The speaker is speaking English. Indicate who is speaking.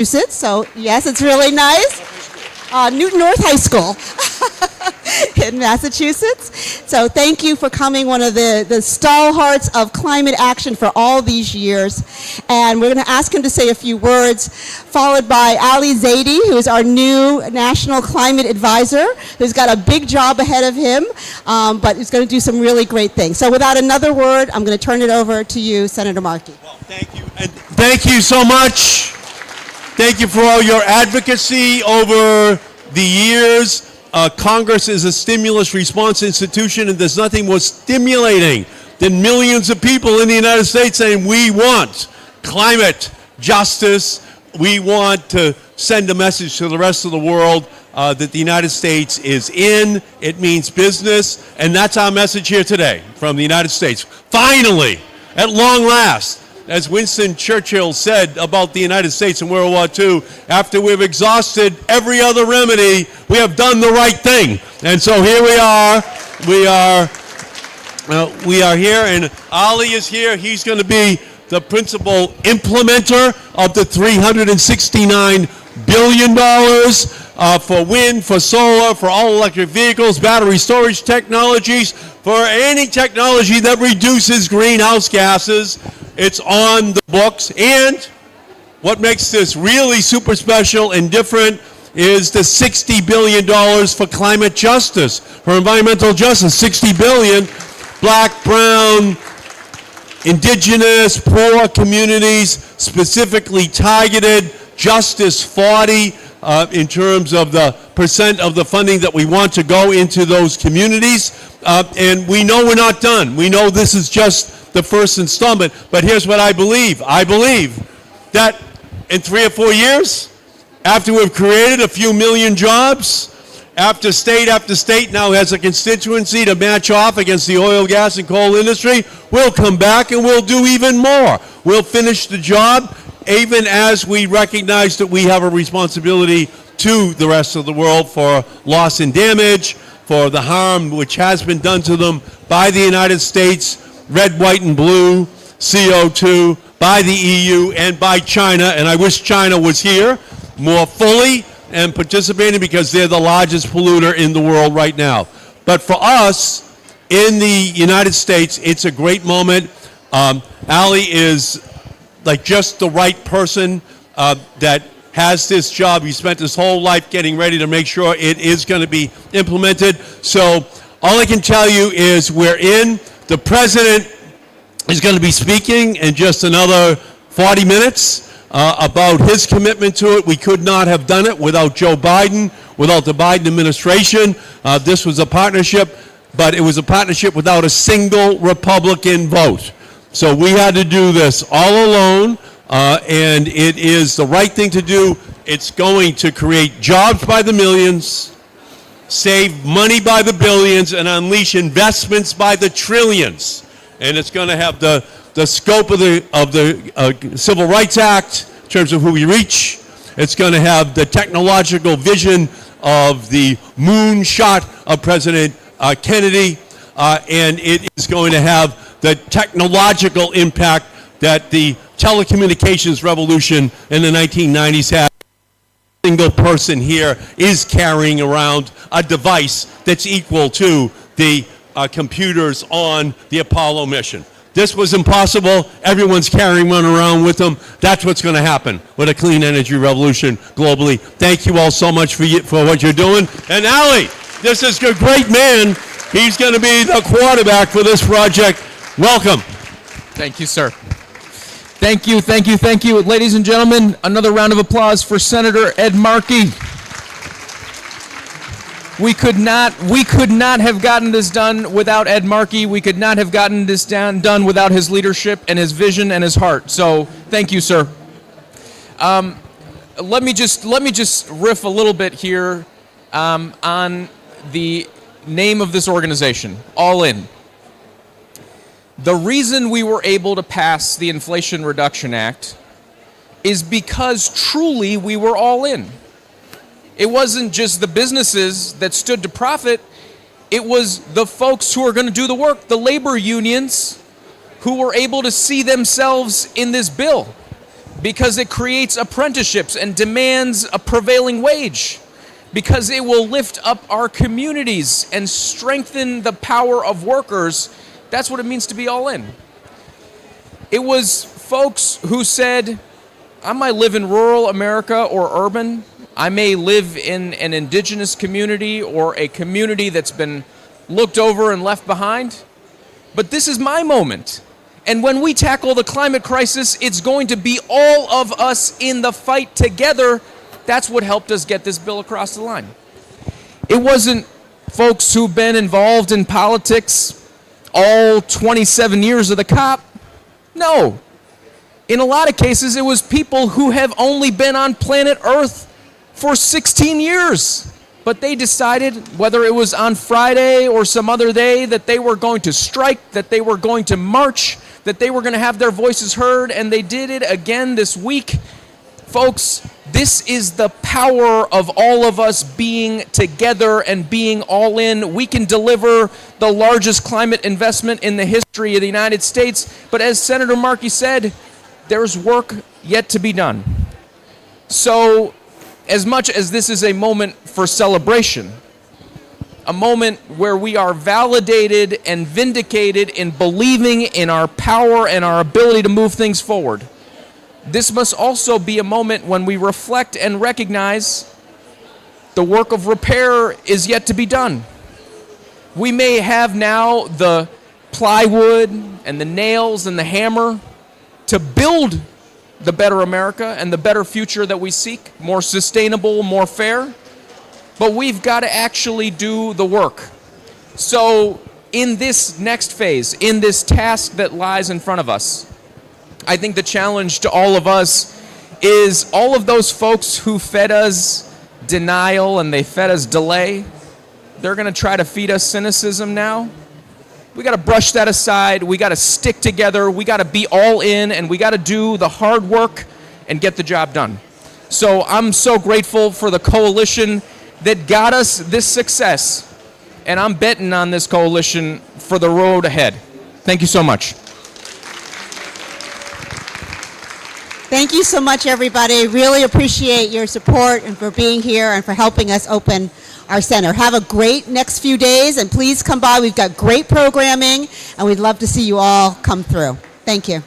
Speaker 1: Massachusetts, so yes, it's really nice. Newton North High School in Massachusetts. So thank you for coming, one of the stalwarts of climate action for all these years. And we're going to ask him to say a few words, followed by Ali Zaidi, who is our new National Climate Advisor, who's got a big job ahead of him, but he's going to do some really great things. So without another word, I'm going to turn it over to you, Senator Markey.
Speaker 2: Well, thank you. And thank you so much. Thank you for all your advocacy over the years. Congress is a stimulus response institution, and there's nothing more stimulating than millions of people in the United States saying, we want climate justice. We want to send a message to the rest of the world that the United States is in. It means business, and that's our message here today from the United States. Finally, at long last, as Winston Churchill said about the United States in World War II, after we've exhausted every other remedy, we have done the right thing. And so here we are. We are here, and Ali is here. He's going to be the principal implementer of the $369 billion for wind, for solar, for all electric vehicles, battery storage technologies, for any technology that reduces greenhouse gases. It's on the books. And what makes this really super special and different is the $60 billion for climate justice, for environmental justice. $60 billion, black, brown, indigenous, poor communities, specifically targeted. Justice 40 in terms of the percent of the funding that we want to go into those communities. And we know we're not done. We know this is just the first installment, but here's what I believe. I believe that in 3 or 4 years, after we've created a few million jobs, after state now has a constituency to match off against the oil, gas, and coal industry, we'll come back and we'll do even more. We'll finish the job, even as we recognize that we have a responsibility to the rest of the world for loss and damage, for the harm which has been done to them by the United States, red, white, and blue, CO2, by the EU and by China. And I wish China was here more fully and participating, because they're the largest polluter in the world right now. But for us in the United States, it's a great moment. Ali is like just the right person that has this job. He spent his whole life getting ready to make sure it is going to be implemented. So all I can tell you is we're in. The president is going to be speaking in just another 40 minutes about his commitment to it. We could not have done it without Joe Biden, without the Biden administration. This was a partnership, but it was a partnership without a single Republican vote. So we had to do this all alone, and it is the right thing to do. It's going to create jobs by the millions, save money by the billions, and unleash investments by the trillions. And it's going to have the scope of the Civil Rights Act in terms of who we reach. It's going to have the technological vision of the moonshot of President Kennedy, and it is going to have the technological impact that the telecommunications revolution in the 1990s had. Single person here is carrying around a device that's equal to the computers on the Apollo mission. This was impossible. Everyone's carrying one around with them. That's what's going to happen with a clean energy revolution globally. Thank you all so much for what you're doing. And Ali, this is a great man. He's going to be the quarterback for this project. Welcome.
Speaker 3: Thank you, sir. Thank you, thank you, thank you. Ladies and gentlemen, another round of applause for Senator Ed Markey. We could not have gotten this done without Ed Markey. We could not have gotten this done without his leadership and his vision and his heart. So thank you, sir. Let me just riff a little bit here on the name of this organization, All In. The reason we were able to pass the Inflation Reduction Act is because truly we were all in. It wasn't just the businesses that stood to profit. It was the folks who are going to do the work, the labor unions, who were able to see themselves in this bill. because it creates apprenticeships and demands a prevailing wage, because it will lift up our communities and strengthen the power of workers. That's what it means to be all in. It was folks who said, I might live in rural America or urban. I may live in an indigenous community or a community that's been looked over and left behind. But this is my moment. And when we tackle the climate crisis, it's going to be all of us in the fight together. That's what helped us get this bill across the line. It wasn't folks who've been involved in politics all 27 years of the COP. No. In a lot of cases, it was people who have only been on planet Earth for 16 years. But they decided, whether it was on Friday or some other day, that they were going to strike, that they were going to march, that they were going to have their voices heard, and they did it again this week. Folks, this is the power of all of us being together and being all in. We can deliver the largest climate investment in the history of the United States, but as Senator Markey said, there's work yet to be done. So, as much as this is a moment for celebration, a moment where we are validated and vindicated in believing in our power and our ability to move things forward, this must also be a moment when we reflect and recognize the work of repair is yet to be done. We may have now the plywood and the nails and the hammer to build the better America and the better future that we seek, more sustainable, more fair, but we've got to actually do the work. So in this next phase, in this task that lies in front of us, I think the challenge to all of us is all of those folks who fed us denial and they fed us delay, they're going to try to feed us cynicism now. We got to brush that aside. We got to stick together. We got to be all in, and we got to do the hard work and get the job done. So I'm so grateful for the coalition that got us this success, and I'm betting on this coalition for the road ahead. Thank you so much.
Speaker 1: Thank you so much, everybody. Really appreciate your support and for being here and for helping us open our center. Have a great next few days, and please come by. We've got great programming, and we'd love to see you all come through. Thank you.